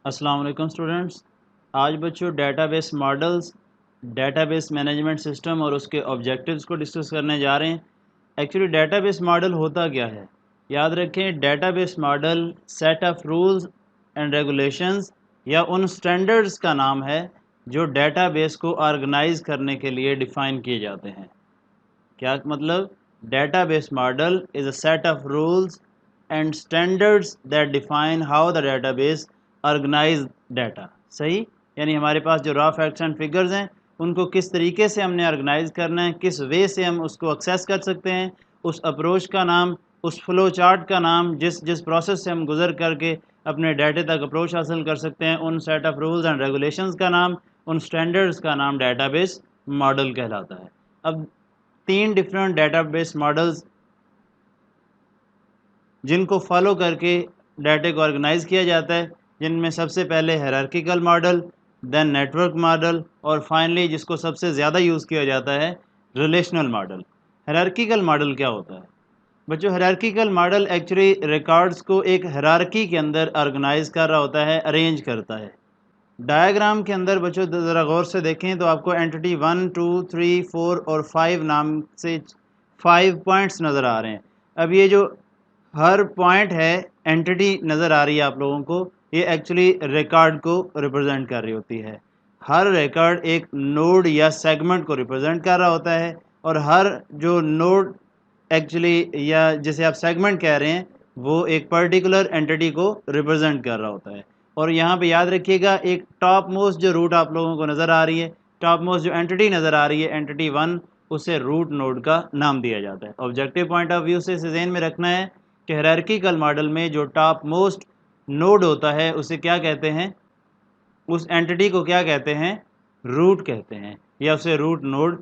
السلام علیکم اسٹوڈنٹس. آج بچوں data base models, data base management system اور اس کے آبجیکٹیوز کو ڈسکس کرنے جا رہے ہیں. ایکچولی ڈیٹا بیس ماڈل ہوتا کیا ہے؟ یاد رکھیں، database model set of rules and regulations یا ان اسٹینڈرڈز کا نام ہے جو ڈیٹا بیس کو آرگنائز کرنے کے لیے ڈیفائن کیے جاتے ہیں. کیا مطلب؟ Database model is a set of rules and standards that define how the database organize data. صحیح؟ یعنی ہمارے پاس جو را فیکٹس اینڈ فگرز ہیں ان کو کس طریقے سے ہم نے آرگنائز کرنا ہے، کس وے سے ہم اس کو ایکسیس کر سکتے ہیں، اس اپروچ کا نام، اس فلو چارٹ کا نام، جس پروسیس سے ہم گزر کر کے اپنے ڈیٹے تک اپروچ حاصل کر سکتے ہیں، ان set of rules and regulations کا نام، ان اسٹینڈرڈز کا نام ڈیٹا بیس ماڈل کہلاتا ہے. اب 3 ڈفرینٹ ڈیٹا بیس ماڈلز جن کو فالو کر کے ڈیٹے کو آرگنائز کیا جاتا ہے، جن میں سب سے پہلے ہیرارکیکل ماڈل، دین نیٹورک ماڈل، اور فائنلی جس کو سب سے زیادہ یوز کیا جاتا ہے ریلیشنل ماڈل. ہیرارکیکل ماڈل کیا ہوتا ہے بچوں؟ ہیرارکیکل ماڈل ایکچولی ریکارڈز کو ایک ہیرارکی کے اندر آرگنائز کر رہا ہوتا ہے، ارینج کرتا ہے. ڈائیگرام کے اندر بچوں ذرا غور سے دیکھیں تو آپ کو اینٹی 1 2 3 4 اور 5 نام سے 5 پوائنٹس نظر آ رہے ہیں. اب یہ جو ہر پوائنٹ ہے اینٹی نظر آ رہی ہے آپ لوگوں کو، یہ ایکچولی ریکارڈ کو ریپرزینٹ کر رہی ہوتی ہے. ہر ریکارڈ ایک نوڈ یا سیگمنٹ کو ریپرزینٹ کر رہا ہوتا ہے، اور ہر جو نوڈ ایکچولی یا جسے آپ سیگمنٹ کہہ رہے ہیں وہ ایک پرٹیکولر اینٹی کو ریپرزینٹ کر رہا ہوتا ہے. اور یہاں پہ یاد رکھیے گا، ایک ٹاپ موسٹ جو روٹ آپ لوگوں کو نظر آ رہی ہے، ٹاپ موسٹ جو اینٹی نظر آ رہی ہے اینٹی 1، اسے روٹ نوڈ کا نام دیا جاتا ہے. آبجیکٹیو پوائنٹ آف ویو سے اسے ذہن میں رکھنا ہے کہ ہیرارکیکل ماڈل میں جو ٹاپ موسٹ نوڈ ہوتا ہے اسے کیا کہتے ہیں؟ اس اینٹی کو کیا کہتے ہیں؟ روٹ کہتے ہیں، یا اسے روٹ نوڈ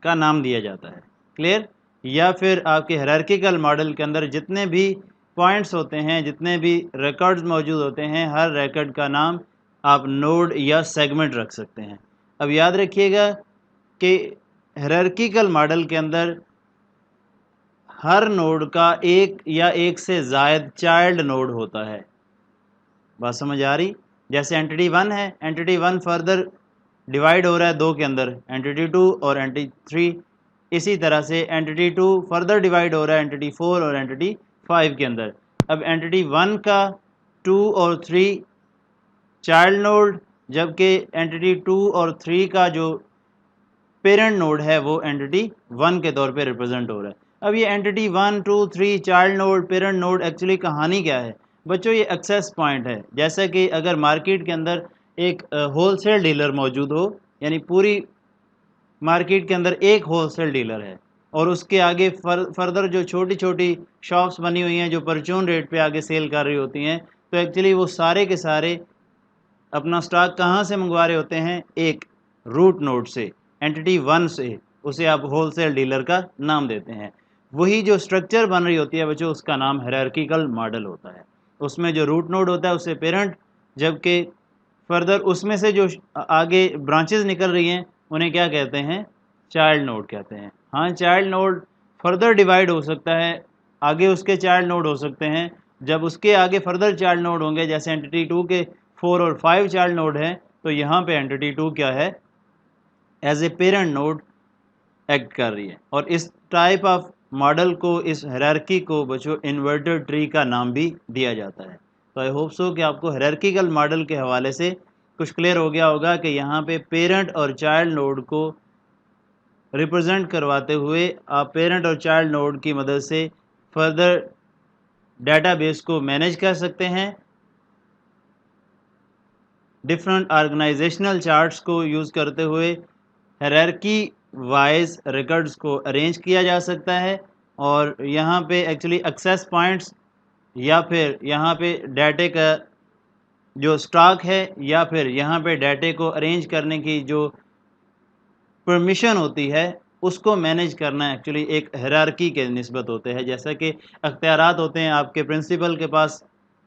کا نام دیا جاتا ہے. کلیئر؟ یا پھر آپ کے ہیرارکیکل ماڈل کے اندر جتنے بھی پوائنٹس ہوتے ہیں، جتنے بھی ریکارڈز موجود ہوتے ہیں، ہر ریکارڈ کا نام آپ نوڈ یا سیگمنٹ رکھ سکتے ہیں. اب یاد رکھیے گا کہ ہیرارکیکل ماڈل کے اندر ہر نوڈ کا ایک یا ایک سے زائد چائلڈ نوڈ ہوتا ہے. بات سمجھ آ رہی؟ جیسے اینٹی 1 ہے، اینٹی 1 فردر ڈیوائیڈ ہو رہا ہے 2 کے اندر، اینٹی 2 اور اینٹی 3. اسی طرح سے اینٹی 2 فردر ڈیوائیڈ ہو رہا ہے اینٹی 4 اور اینٹی 5 کے اندر. اب اینٹی 1 کا 2 اور 3 چائلڈ نوڈ، جبکہ اینٹی 2 اور 3 کا جو پیرنٹ نوڈ ہے وہ اینٹی 1 کے طور پہ ریپرزینٹ ہو رہا ہے. اب یہ entity 1 2 3 child node, parent node, actually کہانی کیا ہے بچوں؟ یہ ایکسیس پوائنٹ ہے. جیسا کہ اگر مارکیٹ کے اندر ایک ہول سیل ڈیلر موجود ہو، یعنی پوری مارکیٹ کے اندر ایک ہول سیل ڈیلر ہے، اور اس کے آگے فردر جو چھوٹی چھوٹی شاپس بنی ہوئی ہیں جو پرچون ریٹ پہ آگے سیل کر رہی ہوتی ہیں، تو ایکچولی وہ سارے کے سارے اپنا سٹاک کہاں سے منگوا رہے ہوتے ہیں؟ ایک روٹ نوڈ سے، اینٹی 1 سے. اسے آپ ہول سیل ڈیلر کا نام دیتے ہیں. وہی جو سٹرکچر بن رہی ہوتی ہے بچوں، اس کا نام ہیرارکیکل ماڈل ہوتا ہے. اس میں جو روٹ نوڈ ہوتا ہے اسے پیرنٹ، جبکہ فردر اس میں سے جو آگے برانچز نکل رہی ہیں انہیں کیا کہتے ہیں؟ چائلڈ نوڈ کہتے ہیں. ہاں، چائلڈ نوڈ فردر ڈیوائیڈ ہو سکتا ہے، آگے اس کے چائلڈ نوڈ ہو سکتے ہیں. جب اس کے آگے فردر چائلڈ نوڈ ہوں گے، جیسے اینٹی 2 کے 4 اور 5 چائلڈ نوڈ ہیں، تو یہاں پہ اینٹی 2 کیا ہے؟ As a parent node act کر رہی ہے. اور اس ٹائپ آف ماڈل کو، اس ہیرارکی کو بچوں انورٹڈ ٹری کا نام بھی دیا جاتا ہے. تو آئی ہوپ سو کہ آپ کو ہیرارکیکل ماڈل کے حوالے سے کچھ کلیئر ہو گیا ہوگا کہ یہاں پہ پیرنٹ اور چائلڈ نوڈ کو ریپرزینٹ کرواتے ہوئے آپ پیرنٹ اور چائلڈ نوڈ کی مدد سے فردر ڈیٹا بیس کو مینیج کر سکتے ہیں. ڈفرنٹ آرگنائزیشنل چارٹس کو یوز کرتے ہوئے ہیرارکی وائز ریکارڈز کو ارینج کیا جا سکتا ہے. اور یہاں پہ ایکچولی ایکسیس پوائنٹس یا پھر یہاں پہ ڈیٹے کا جو سٹاک ہے، یا پھر یہاں پہ ڈیٹے کو ارینج کرنے کی جو پرمیشن ہوتی ہے، اس کو مینیج کرنا ایکچولی ایک ہیرارکی کے نسبت ہوتے ہیں. جیسا کہ اختیارات ہوتے ہیں آپ کے پرنسپل کے پاس،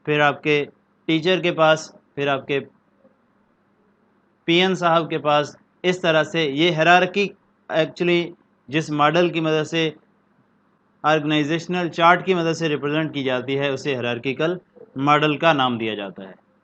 پھر آپ کے ٹیچر کے پاس، پھر آپ کے پی این صاحب کے پاس. اس طرح سے یہ ہیرارکی ایکچولی جس ماڈل کی مدد سے، آرگنائزیشنل چارٹ کی مدد سے ریپرزینٹ کی جاتی ہے، اسے ہیرارکیکل ماڈل کا نام دیا جاتا ہے.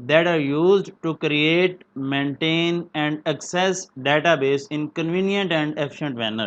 that are used to create, maintain and access database in convenient and efficient manner.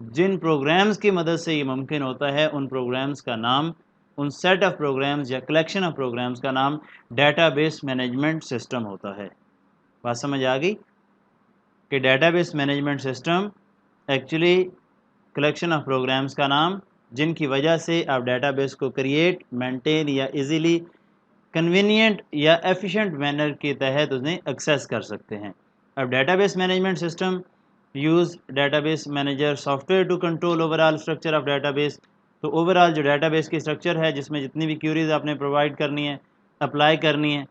جن پروگرامز کی مدد سے یہ ممکن ہوتا ہے ان پروگرامز کا نام، ان سیٹ آف پروگرامز یا کلیکشن آف پروگرامز کا نام ڈیٹا بیس مینجمنٹ سسٹم ہوتا ہے۔ بات سمجھ آ گئی کہ database management system actually collection of programs کا نام جن کی وجہ سے آپ ڈیٹا بیس کو کریٹ، مینٹین یا ایزیلی کنوینئنٹ یا ایفیشینٹ مینر کے تحت انہیں ایکسیس کر سکتے ہیں۔ اب database management system use database manager software to control overall structure of database. تو اوور آل جو ڈیٹا بیس کی اسٹرکچر ہے جس میں جتنی بھی کیوریز آپ نے پرووائڈ کرنی ہے، اپلائی کرنی ہے،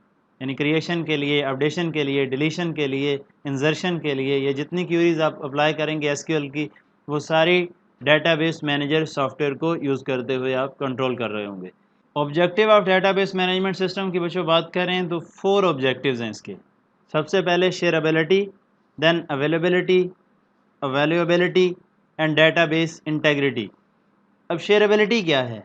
یعنی کریشن کے لیے، اپڈیشن کے لیے، ڈیلیشن کے لیے، انزرشن کے لیے، یہ جتنی کیوریز آپ اپلائی کریں گے ایس کیو ایل کی، وہ ساری data base manager soft where کو یوز کرتے ہوئے آپ کنٹرول کر رہے ہوں گے۔ Objective of database management system کی بچوں بات کریں تو 4 آبجیکٹیوز ہیں اس کے۔ سب سے پہلے shareability, then availability, availability and data base integrity. اب شیئربلٹی کیا ہے؟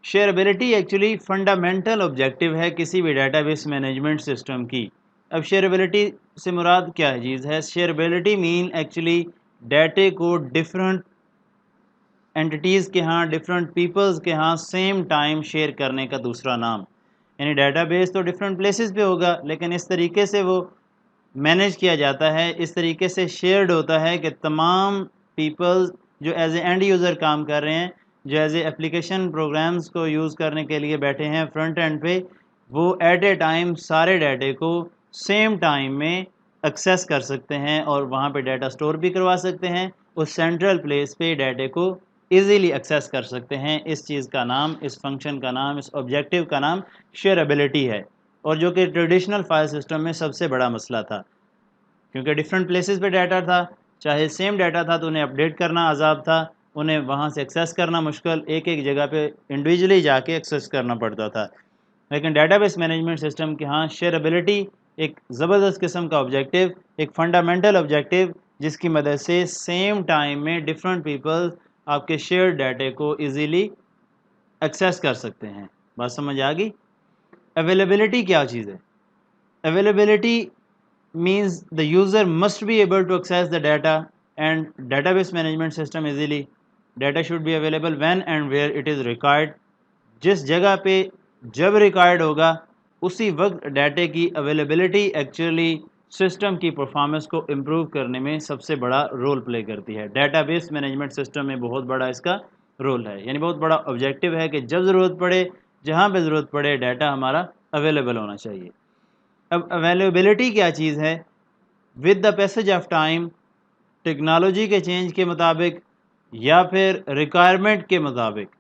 شیئربلٹی ایکچولی فنڈامنٹل آبجیکٹیو ہے کسی بھی ڈیٹا بیس مینجمنٹ سسٹم کی۔ اب شیئربلٹی سے مراد کیا چیز ہے؟ شیئربلٹی مین ایکچولی ڈیٹے کو ڈفرینٹ اینٹیز کے ہاں، ڈفرینٹ پیپلز کے ہاں سیم ٹائم شیئر کرنے کا دوسرا نام۔ یعنی ڈیٹا بیس تو ڈفرینٹ پلیسز پہ ہوگا لیکن اس طریقے سے وہ مینیج کیا جاتا ہے، اس طریقے سے شیئرڈ ہوتا ہے کہ تمام پیپلز جو ایز اے اینڈ یوزر کام کر رہے ہیں، جو ایز اے اپلیکیشن پروگرامز کو یوز کرنے کے لیے بیٹھے ہیں فرنٹ اینڈ پہ، وہ ایٹ اے ٹائم سارے ڈیٹے کو سیم ٹائم میں ایکسیس کر سکتے ہیں اور وہاں پہ ڈیٹا سٹور بھی کروا سکتے ہیں، اس سینٹرل پلیس پہ ڈیٹے کو ایزیلی ایکسیس کر سکتے ہیں۔ اس چیز کا نام، اس فنکشن کا نام، اس آبجیکٹیو کا نام شیئربلٹی ہے، اور جو کہ ٹریڈیشنل فائل سسٹم میں سب سے بڑا مسئلہ تھا، کیونکہ ڈفرینٹ پلیسز پہ ڈیٹا تھا، چاہے سیم ڈیٹا تھا تو انہیں اپڈیٹ کرنا عذاب تھا، انہیں وہاں سے ایکسیس کرنا مشکل، ایک ایک جگہ پہ انڈیویجولی جا کے ایکسیس کرنا پڑتا تھا۔ لیکن ڈیٹا بیس مینجمنٹ سسٹم کے ہاں شیئربلٹی ایک زبردست قسم کا آبجیکٹیو، ایک فنڈامنٹل آبجیکٹیو جس کی مدد سے سیم ٹائم میں ڈفرینٹ پیپل آپ کے شیئر ڈیٹے کو ایزیلی ایکسیس کر سکتے ہیں۔ بات سمجھ آ گئی؟ اویلیبلٹی کیا چیز ہے؟ Availability means the user must be able to access the data and database management system easily. Data should be available when and where it is required. جس جگہ پہ جب ریکوائرڈ ہوگا اسی وقت ڈیٹے کی اویلیبلٹی ایکچولی سسٹم کی پرفارمنس کو امپروو کرنے میں سب سے بڑا رول پلے کرتی ہے۔ ڈیٹا بیس مینجمنٹ سسٹم میں بہت بڑا اس کا رول ہے، یعنی بہت بڑا آبجیکٹیو ہے کہ جب ضرورت پڑے، جہاں پہ ضرورت پڑے، ڈیٹا ہمارا اویلیبل ہونا چاہیے۔ اب اویلیبلٹی کیا چیز ہے؟ With the passage of time, technology کے چینج کے مطابق یا پھر ریکوائرمنٹ کے مطابق،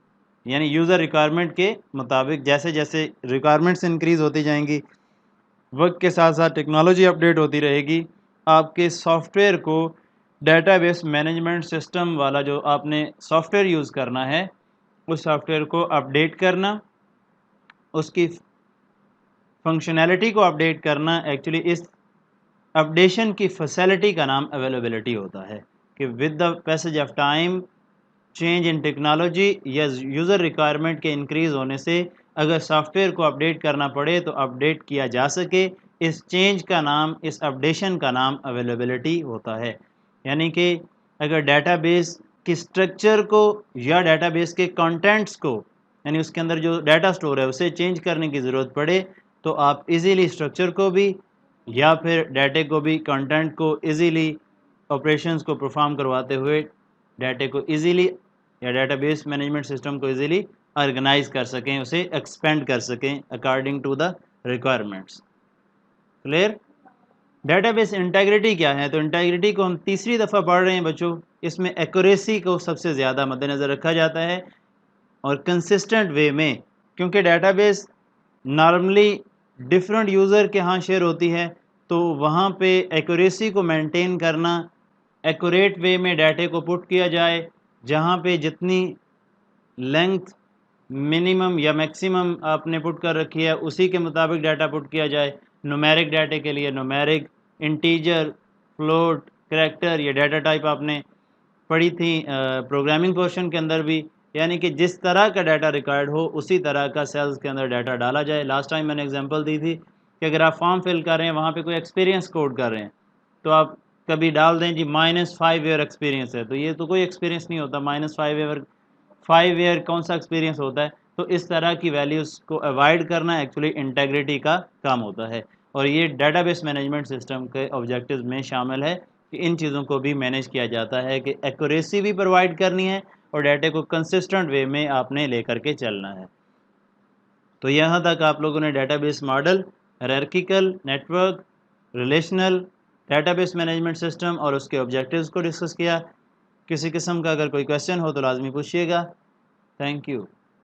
یعنی یوزر ریکوائرمنٹ کے مطابق، جیسے جیسے ریکوائرمنٹس انکریز ہوتی جائیں گی، وقت کے ساتھ ساتھ ٹیکنالوجی اپڈیٹ ہوتی رہے گی، آپ کے سافٹ ویئر کو ڈیٹا بیس مینجمنٹ سسٹم والا جو آپ نے سافٹ ویئر یوز کرنا ہے، اس سافٹ ویئر کو اپڈیٹ کرنا، اس کی فنکشنالٹی کو اپڈیٹ کرنا، ایکچولی اس اپڈیشن کی فیسلٹی کا نام اویلیبلٹی ہوتا ہے کہ with the passage of time, change in technology یا یوزر ریکوائرمنٹ کے انکریز ہونے سے اگر سافٹ ویئر کو اپڈیٹ کرنا پڑے تو اپڈیٹ کیا جا سکے، اس چینج کا نام، اس اپڈیشن کا نام اویلیبلٹی ہوتا ہے۔ یعنی کہ اگر ڈیٹا بیس کی اسٹرکچر کو یا ڈیٹا بیس کے کانٹینٹس کو، یعنی اس کے اندر جو ڈیٹا سٹور ہے اسے چینج کرنے کی ضرورت پڑے تو آپ ایزیلی اسٹرکچر کو بھی یا پھر ڈیٹے کو بھی، کنٹینٹ کو ایزیلی آپریشنز کو پرفارم کرواتے ہوئے ڈیٹے کو ایزیلی یا ڈیٹا بیس مینجمنٹ سسٹم کو ایزیلی آرگنائز کر سکیں، اسے ایکسپینڈ کر سکیں according to the requirements. Clear? Data base integrity کیا ہے؟ تو انٹیگریٹی کو ہم تیسری دفعہ پڑھ رہے ہیں بچوں۔ اس میں ایکوریسی کو سب سے زیادہ مد نظر رکھا جاتا ہے اور کنسسٹنٹ وے میں، کیونکہ data base normally different user کے ہاں شیئر ہوتی ہے تو وہاں پہ ایکوریسی کو مینٹین کرنا، ایکوریٹ وے میں ڈیٹے کو پٹ کیا جائے، جہاں پہ جتنی لینتھ منیمم یا میکسیمم آپ نے پٹ کر رکھی ہے اسی کے مطابق ڈیٹا پٹ کیا جائے۔ نومیرک ڈیٹے کے لیے نومیرک، انٹیجر، فلوٹ، کریکٹر، یہ ڈیٹا ٹائپ آپ نے پڑھی تھی پروگرامنگ پورشن کے اندر بھی، یعنی کہ جس طرح کا ڈیٹا ریکوائرڈ ہو اسی طرح کا سیلز کے اندر ڈیٹا ڈالا جائے۔ لاسٹ ٹائم میں نے ایگزامپل دی تھی کہ اگر آپ فارم فل کر رہے ہیں، وہاں پہ کوئی ایکسپیرینس کوڈ کر رہے ہیں تو آپ کبھی ڈال دیں جی -5 ایئر ایکسپیرینس ہے، تو یہ تو کوئی ایکسپیرینس نہیں ہوتا، -5 ایئر کون سا ایکسپیرینس ہوتا ہے؟ تو اس طرح کی ویلیوز کو اوائڈ کرنا ایکچولی انٹیگریٹی کا کام ہوتا ہے، اور یہ ڈیٹا بیس مینجمنٹ سسٹم کے آبجیکٹیوز میں شامل ہے کہ ان چیزوں کو بھی مینیج کیا جاتا ہے کہ ایکوریسی بھی پرووائڈ کرنی ہے اور ڈیٹا کو کنسسٹنٹ وے میں آپ نے لے کر کے چلنا ہے۔ تو یہاں تک آپ لوگوں نے database model, hierarchical, network, relational, database management system اور اس کے آبجیکٹیوز کو ڈسکس کیا۔ کسی قسم کا اگر کوئی کویسچن ہو تو لازمی پوچھیے گا۔ Thank you.